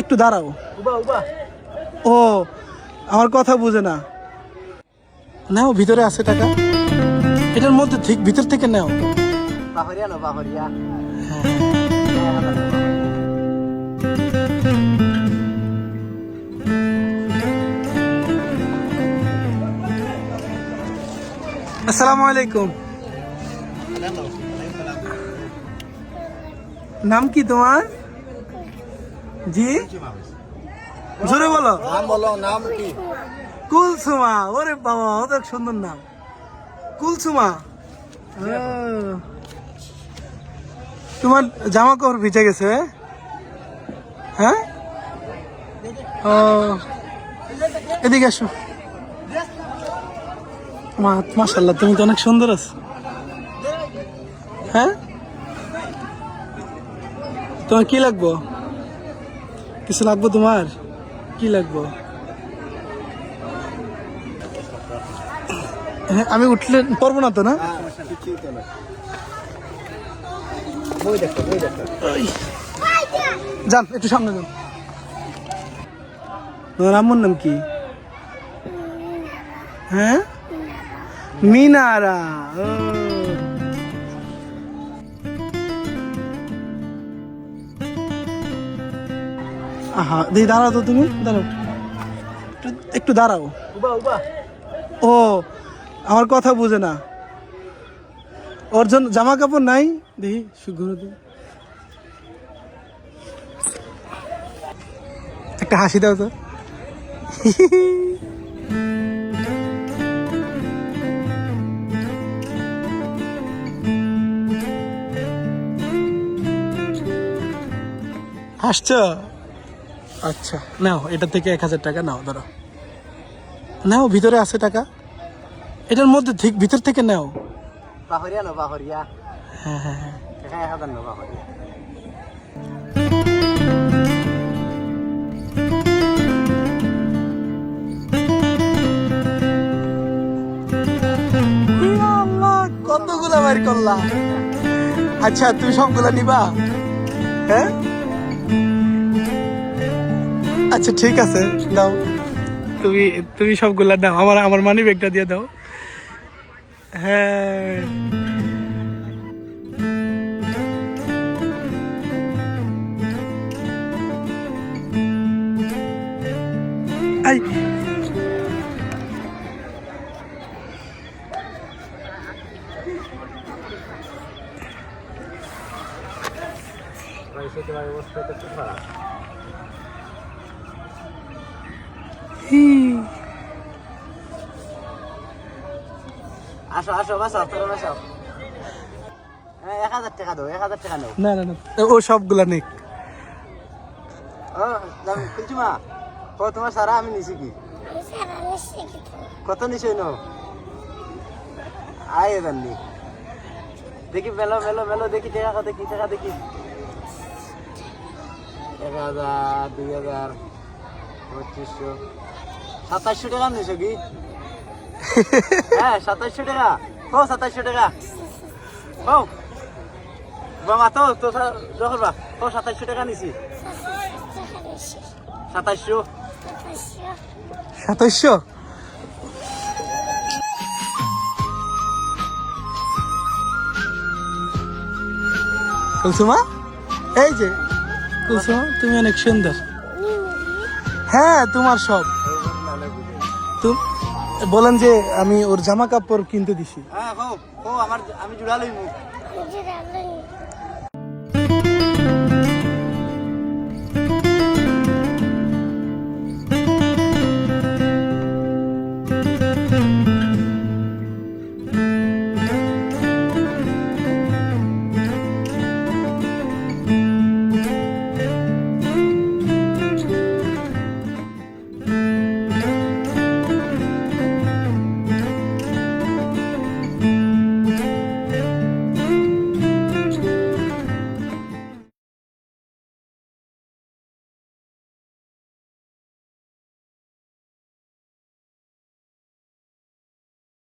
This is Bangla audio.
একটু দাঁড়াও। ও আমার কথা বুঝে না। নাও, ভিতরে আছে টাকা, এটার মধ্যে ঠিক ভিতর থেকে নাও। আসসালামু আলাইকুম। নাম কি তোমার? জি, জোরে বলো। নাম বলো, নাম কি? কুলসুমা। ওরে বাবা, অনেক সুন্দর নাম, কুলসুমা। তোমার জামা কাপড় ভিজে গেছে? হ্যাঁ, ও এদিকে আসো। মাশাআল্লাহ, তুমি তো অনেক সুন্দর আছো। হ্যাঁ, তোমার কি লাগবো? কিছু লাগবো তোমার? কি লাগবো? হ্যাঁ, আমি উঠলে পারবো না তো, না? যান, একটু সামনে যান। তোমার আম্মুর নাম কি? হ্যাঁ, মিনারা। আহা, দেখি দাঁড়াও তো, তুমি দাঁড়াও, একটু দাঁড়াও। ও আমার কথা বুঝে না। ওর জন্য জামা কাপড় নাই, দেখি সুঘুরে দিই। একটা হাসি দাও তো। হাসছো? আচ্ছা, নাও, এটা থেকে 1000 টাকা নাও, ধরো। নাও, ভিতরে আছে টাকা, এটার মধ্যে ঠিক ভিতর থেকে নাও। হ্যাঁ হ্যাঁ হ্যাঁ। আল্লাহ, কতগুলা বাইর করলাম। আচ্ছা, তুমি সবগুলা নিবা? হ্যাঁ, আচ্ছা ঠিক আছে, দাও। তুমি তুমি সবগুলা দাও, আমার মানি ব্যাগটা দিয়ে দাও। হ্যাঁ, আই আসো আসো, বাসাও তোরা বাসাও। 1000 টাকা দাও, 1000 টাকা নাও। না না না, ও সবগুলা নেক। কুলসুমা, তোমার সারা আমি নিছি কি? কত নিছই নো? আয় জাননি। দেখি মেলো মেলো মেলো, দেখি টাকা দেখি, টাকা দেখি। 1000, 2000, 2500, 2700 টাকা নিছো কি? হ্যাঁ, 2700 টাকা। ও 2700 টাকা। ও বাবা, তো যখন বা ও 2700 টাকা নিছি। 2700। 2700। কুলসুমা, এই যে কুলসুমা, তুমি অনেক সুন্দর। হ্যাঁ, তোমার সব। বলেন যে আমি ওর জামা কাপড় কিনতে দিছি। হ্যাঁ, আমি জুড়া লইমু।